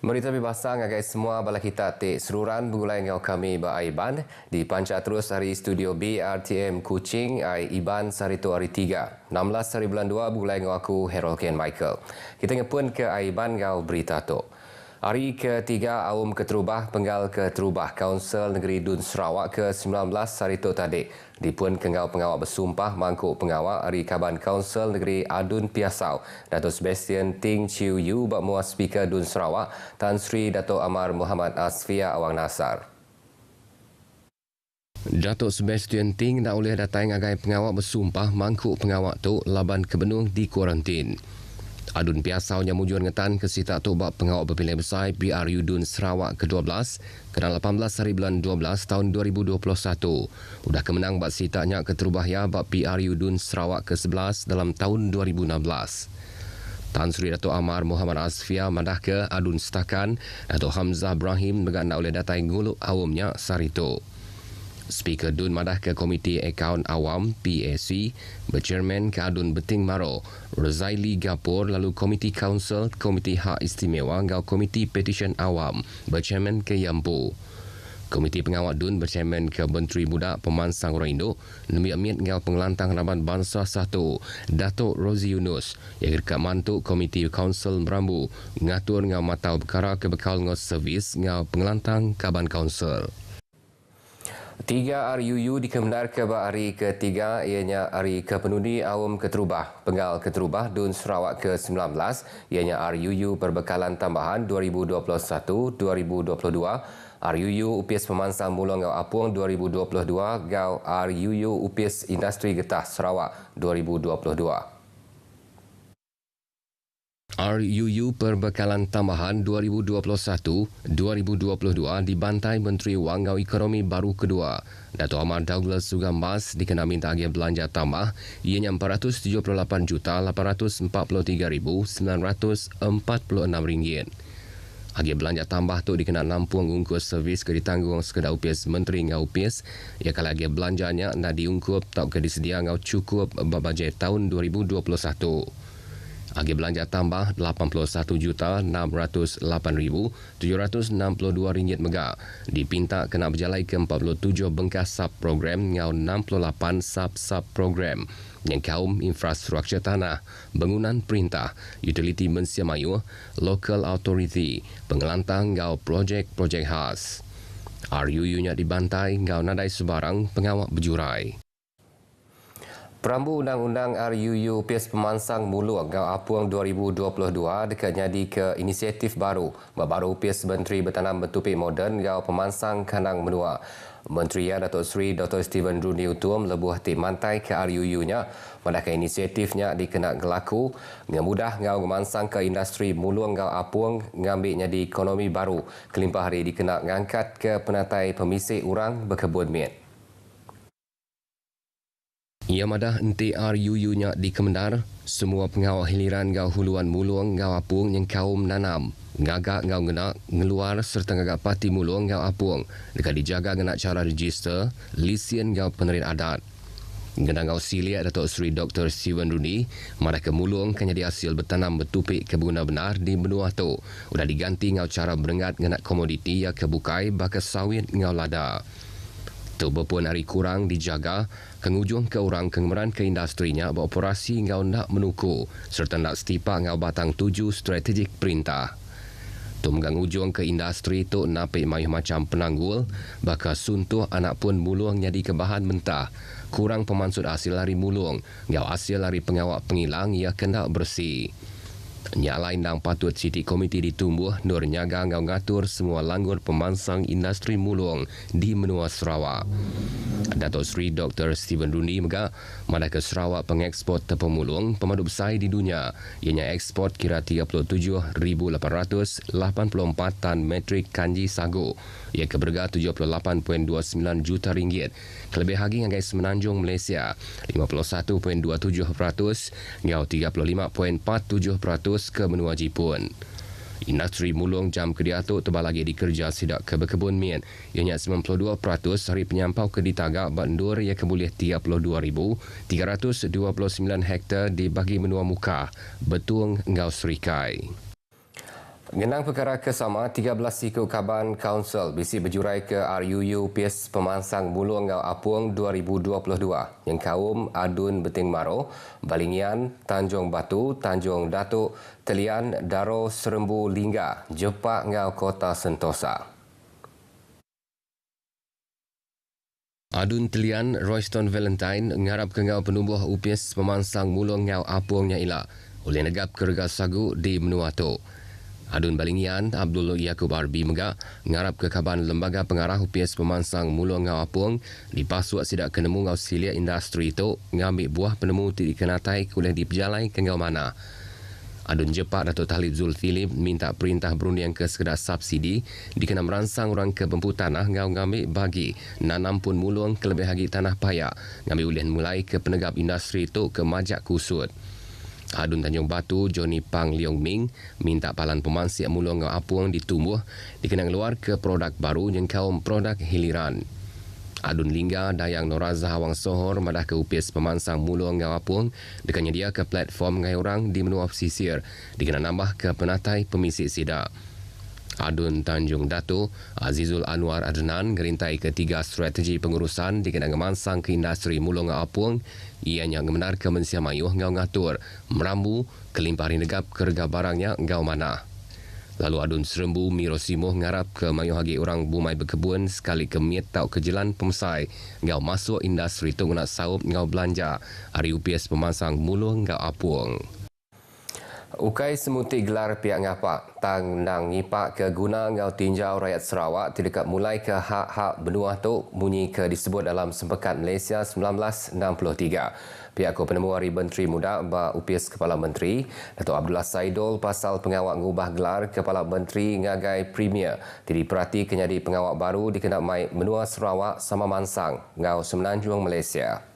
Berita bebasang agai semua bala kita tik seruran begulai ngau kami ba Aiban di panca terus hari studio B RTM Kuching ai Iban Sarito hari 3 16 hari bulan 2 begulai ngau aku Harold Ken Michael. Kita ngepun ke Aiban ngau berita tu. Hari ketiga Awam Keterubah Penggal Keterubah Kaunsil Negeri Dun Sarawak ke-19 Sarito tadi dipun kengau pengawak bersumpah mangkuk pengawak Hari Kaban Kaunsil Negeri Adun Piasau Dato' Sebastian Ting Chiu Yu bak muas Speaker Dun Sarawak Tan Sri Dato' Amar Muhammad Asfia Awang Nasar. Dato' Sebastian Ting tak boleh datang agai pengawak bersumpah mangkuk pengawak tu laban kebenung di kuarantin. Adun Piasau yang mujur ngetan ke sita tu bak pengawak berpilihan besar PRU Dun Sarawak ke-12 kena 18 hari bulan 12 tahun 2021. Udah kemenang bak sitanya keterubah ya bak PRU Dun Sarawak ke-11 dalam tahun 2016. Tan Sri Dato' Amar Muhammad Asfia madah ke Adun Setakan Dato' Hamzah Ibrahim dengan nak oleh datai nguluk awamnya Sarito. Speaker Dun madah ke Komiti Akaun Awam PAC, Berchairman ke Adun Beting Maro, Rozaili Gapur lalu Komiti Kaunsil, Komiti Hak Istimewa ngau Komiti Petisyen Awam, Berchairman ke Yampu. Komiti Pengawat Dun Berchairman ke Menteri Budak Pemansang Orang Induk, Nemiak-miat ngau Pengelantang Raban Bangsa 1, Datuk Rozi Yunus, yang dekat mantuk Komiti Kaunsil Merambu, ngatur ngau matau perkara kebekal ngau servis ngau Pengelantang Kaban Kaunsil. 3 RUU dikemendar ke hari ketiga ianya hari kepenundi Awam Keterubah Penggal Keterubah Dun Sarawak ke-19 ianya RUU Perbekalan Tambahan 2021-2022 RUU Upis Pemansang Mulong Ngau Apung 2022 Gau RUU Upis Industri Getah Sarawak 2022. RUU Perbekalan Tambahan 2021-2022 dibantai Menteri Wang Ngau Ekonomi baru kedua. Dato' Amar Douglas Sugambas dikena minta agih belanja tambah ianya RM478,843,946. Agih belanja tambah tu dikena nampung ungkus servis ke ditanggung sekedar upis Menteri Ngau Upis. Ia kalau agih belanjanya nak diungkup tak ke disedia ngau cukup bajet tahun 2021. Agih belanja tambah RM81,608,762 mega dipinta kena berjalai ke 47 bengkas sub-program ngau 68 sub-sub program yang kaum infrastruktur tanah, bangunan perintah, utiliti Mensia Mayu, local authority, pengelantang ngau projek-projek khas. RUU-nya dibantai ngau nadai sebarang pengawak berjurai. Perambu Undang-Undang RUU PIS Pemansang Mulung Ngau Apung 2022 dekat jadi ke inisiatif baru baru PIS Menteri Bertanam Bertupik Moden Ngau Pemansang Kanang Menua. Menteri Dato' Sri Dr. Stephen Runi Utum lebuh tim mantai ke RUU-nya manakah inisiatifnya dikena gelaku ngemudah ngau ngemansang ke industri mulung ngau apung ngambil jadi ekonomi baru kelimpah hari dikena ngangkat ke penatai pemisik orang berkebun miet. Ia madah enti RUU-nya dikemendar, semua pengawal hiliran ngau huluan mulung ngau apung yang kaum nanam, ngagak ngau ngenak, ngeluar serta ngagak parti mulung ngau apung, dekat dijaga ngenak cara register, lisen ngau penerit adat. Ngenak ngau siliat Dato' Sri Dr. Stephen Runi, madah ke mulung kan jadi hasil bertanam bertupik kebuna benar di benua tu. Udah diganti ngau cara berengat ngenak komoditi yang kebukai bakas sawit ngau lada. Tubuh pun hari kurang dijaga, kengujung ke orang kengemeran ke industrinya beroperasi ngau nak menuku serta nak setipa ngau batang 7 strategik perintah. Tu menggang ujung ke industri tu napik mayuh macam penanggul, bakal suntuh anak pun mulung jadi kebahan mentah. Kurang pemansud hasil hari mulung, ngau hasil hari pengawak pengilang ia kena bersih. Nyak lain dang patut siti komiti ditumbuh nur nyaga ngau ngatur semua langgur pemansang industri mulung di menua Sarawak. Dato' Sri Dr. Stephen Runi mega madah ke Sarawak pengeksport tepung mulung pemandu besar di dunia. Ianya ekspor kira 37,884 tan metrik kanji sagu. Ia keberga 78.29 juta ringgit. Kelebih lagi dengan Semenanjung Malaysia 51.27%, ngau 35.47% ke menua Jepun. Industri mulung jam kediatuk tebal lagi dikerja sidak ke berkebun mian. Ianya 92% hari penyampau ke ditagak bandur ia keboleh 32,329 hektar dibagi menua muka, Betung ngau Serikai. Ngenang perkara kesama, 13 ikut Kaban Council bisi berjurai ke RUU PIS Pemansang Mulung Ngau Apuang 2022 yang kaum Adun Beting Maro, Balingian, Tanjung Batu, Tanjung Datuk, Telian, Daro Serembu Lingga, Jepak Ngau Kota Sentosa. Adun Telian, Royston Valentine ngarap ke ngau penubuh UPIS Pemansang Mulung Ngau Apuang Nyaila oleh negap kerga sagu di Menuato. Adun Balingian, Abdul Yaakob Arbi Megak, ngarap ke Kaban Lembaga Pengarah UPS Pemansang Mulung Ngau Apuang dipasuak sidak kenemu ngau silia industri itu ngambil buah penemu tidak dikenatai kuliah diperjalai ke ngau mana. Adun Jepak Datuk Talib Zulfilip minta perintah berunding ke sekedar subsidi dikena merangsang orang ke bempu tanah ngau ngambil bagi nanam pun mulung kelebih hagi tanah payak ngambil ulihan mulai ke penegap industri itu ke majak kusut. Adun Tanjung Batu, Johnny Pang Leong Ming minta palan pemansiak mulung ngau apuang ditumbuh dikenang luar ke produk baru yang kaum produk hiliran. Adun Lingga, Dayang Noraza Hawang Sohor madah ke UPS Pemansang Mulung Ngau Apuang dekannya dia ke platform ngai orang di menua pesisir dikenang nambah ke penatai pemisik sidak. Adun Tanjung Datu, Azizul Anwar Adnan gerintai ketiga strategi pengurusan dikenang ngemansang ke industri mulung ngau apuang ianya ngemenar ke Mensia Mayuh ngau ngatur, merambu, kelimpari negap kerga barangnya ngau mana. Lalu Adun Serembu Miro Simoh ngarap ke Mayuh hagi orang bumai berkebun sekali ke miet tau ke jalan pemesai ngau masuk industri tu guna saup ngau belanja hari UPS Pemansang Mulung Ngau Apuang. Ukai semuti gelar pihak ngapak tang nang ngipak ke guna ngau tinjau rakyat Sarawak terdekat mulai ke hak-hak benua tu bunyi ke disebut dalam Sempekat Malaysia 1963. Pihak ko penemu Hari Menteri Muda ba UPS Kepala Menteri Datuk Abdullah Saidul pasal pengawak ngubah gelar Kepala Menteri ngagai Premier tidak perhati kenyadi pengawak baru dikenal mai menua Sarawak sama Mansang ngau Semenanjung Malaysia.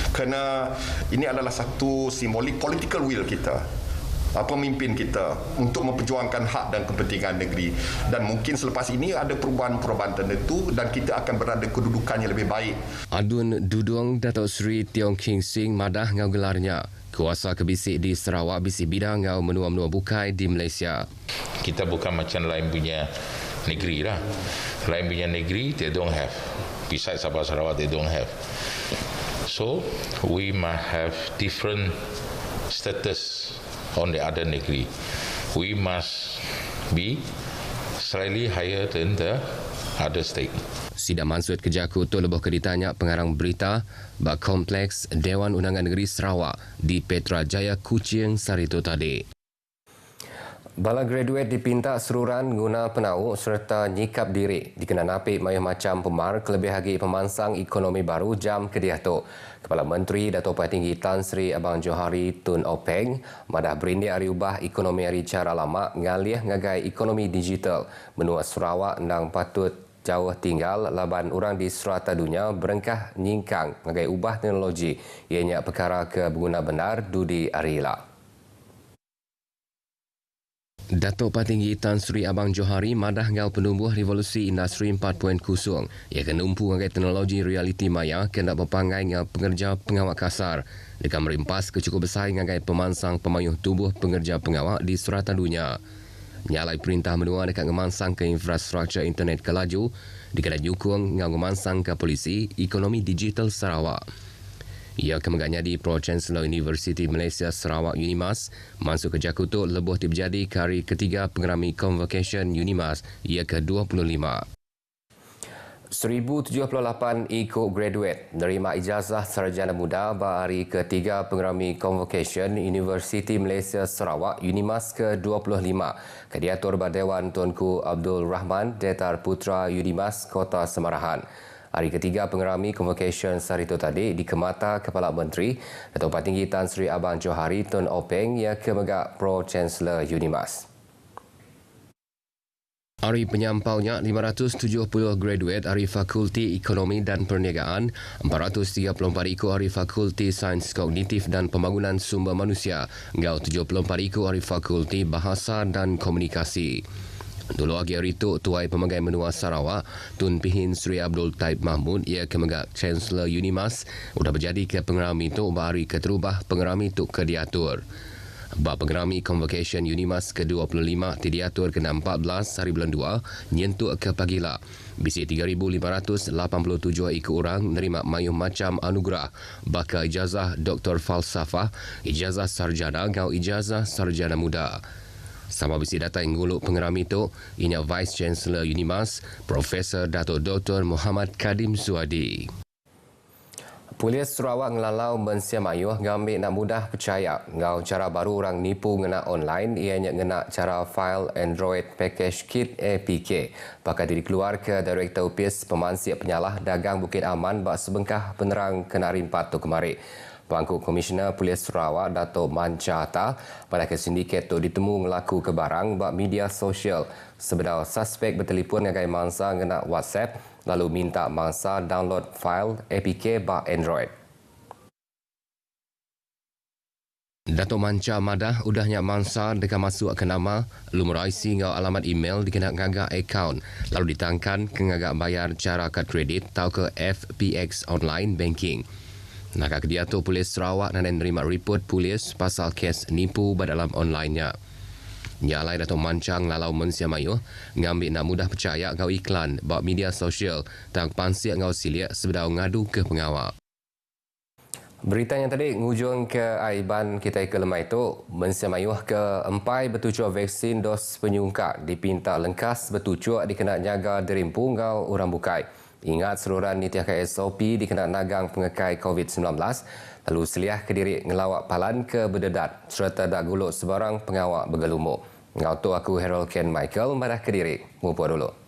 Kerana ini adalah satu simbolik political will kita, pemimpin kita untuk memperjuangkan hak dan kepentingan negeri, dan mungkin selepas ini ada perubahan-perubahan tertentu dan kita akan berada kedudukannya lebih baik. Adun Dudung Datuk Seri Tiong King Sing madah ngau gelarnya kuasa kebisik di Sarawak bisi bidang ngau menua-menua bukai di Malaysia. Kita bukan macam lain punya negeri lah. Lain punya negeri they don't have. Besides Sabah Sarawak they don't have. So we must have different status on the other negeri. We must be slightly higher than the other state. Sidang Mansud Kejaku tu lebih ke ditanya pengarang berita bak kompleks Dewan Undangan Negeri Sarawak di Petra Jaya Kuching Sarito tadi. Bala graduate dipinta seruran guna penau serta nyikap diri dikenal napik mayuh macam pemar kelebih hagi pemansang ekonomi baru jam kediah tu. Kepala Menteri Datuk Patinggi Tan Sri Abang Johari Tun Openg madah berindik hari ubah ekonomi hari cara lama ngalih ngagai ekonomi digital menua Sarawak nang patut jauh tinggal laban orang di serata dunia berengkah nyingkang ngagai ubah teknologi ianya perkara ke berguna benar dudi arila. Datuk Patinggi Tan Sri Abang Johari madah ngau penumbuh revolusi industri 4.0 ia akan numpu ngagai teknologi realiti maya kena berpangai ngau pengerja pengawak kasar dekat merimpas kecukup besar ngagai pemansang pemayuh tubuh pengerja pengawak di serata dunia. Nyalai perintah menua dekat ngemansang ke infrastruktur internet kelaju dikena nyukung ngau ngemansang ke polisi ekonomi digital Sarawak. Ia kemegaknya di Pro-Chancellor University Malaysia Sarawak UNIMAS masuk ke Jakuto lebuh terjadi kali ketiga pengerami Convocation UNIMAS ia ke-25. 1078 ikut graduate menerima ijazah sarjana muda hari ketiga pengerami Convocation University Malaysia Sarawak UNIMAS ke-25 ke diatur Dewan Tunku Abdul Rahman Detar Putra UNIMAS Kota Semarahan. Hari ketiga pengerami Convocation Sarito tadi di Kemata Kepala Menteri Datuk Patinggi Tan Sri Abang Johari Tun Openg ia kemegak Pro-Chancellor UNIMAS. Hari penyampaunya 570 graduate hari Fakulti Ekonomi dan Perniagaan, 434 ikut hari Fakulti Sains Kognitif dan Pembangunan Sumber Manusia, ngau 74 ikut hari Fakulti Bahasa dan Komunikasi. Dulu lagi hari itu, Tuai Pemagai Menua Sarawak, Tun Pihin Sri Abdul Taib Mahmud, ia kemegak Chancellor UNIMAS, sudah berjadi ke pengerami itu, hari keterubah pengerami itu ke diatur. Bab pengerami Convocation Unimas ke-25 diatur ke 14 hari bulan 2 nyentuh ke pagila. Bisi 3,587 ikut orang menerima mayuh macam anugerah bakal ijazah Dr. Falsafah, ijazah sarjana atau ijazah sarjana muda. Sama bisi data yang nguluk pengerami itu, inya Vice Chancellor Unimas, Profesor Dato' Dr. Muhammad Kadim Suadi. Polis Sarawak ngelalau mensia mayuh ngambil nak mudah percaya ngau cara baru orang nipu ngena online ianya ngena cara file Android Package Kit APK. Pakar diri keluar ke Direktur Upis Pemansiak Penyalah Dagang Bukit Aman bak sebengkah penerang kena rimpat tu kemari. Pangku Komisioner Polis Sarawak Dato' Manchata pada ke sindiket tu ditemu ngelaku ke barang bak media sosial. Sebenar suspek bertelefon ngagai mangsa ngena WhatsApp lalu minta mangsa download file APK bak Android. Dato' Manca Madah udahnya mangsa dekat masuk ke nama, lumur IC ngau alamat email dikena ngagak akaun, lalu ditangkan ke ngagak bayar cara kad kredit atau ke FPX online banking. Nakak dia tu Polis Sarawak dan menerima report polis pasal kes nipu dalam online-nya. Nyalai Dato' Mancang lalau mensia mayuh ngambil nak mudah percaya ngau iklan bak media sosial tang pansiak ngau silia sebedau ngadu ke pengawal. Berita yang tadi ngujung ke aiban kita ke lemai itu mensia mayuh ke empai bertujuh vaksin dos penyungkak dipinta lengkas bertujuh dikena jaga derimpu ngau orang bukai. Ingat seluruhan nitiakan SOP dikena nagang pengekai COVID-19 lalu seliah ke diri ngelawak palan ke berdedat serta dak guluk sebarang pengawak bergelumuk. Ngau tu aku Harold Ken Michael marah ke diri. Ngumpul dulu.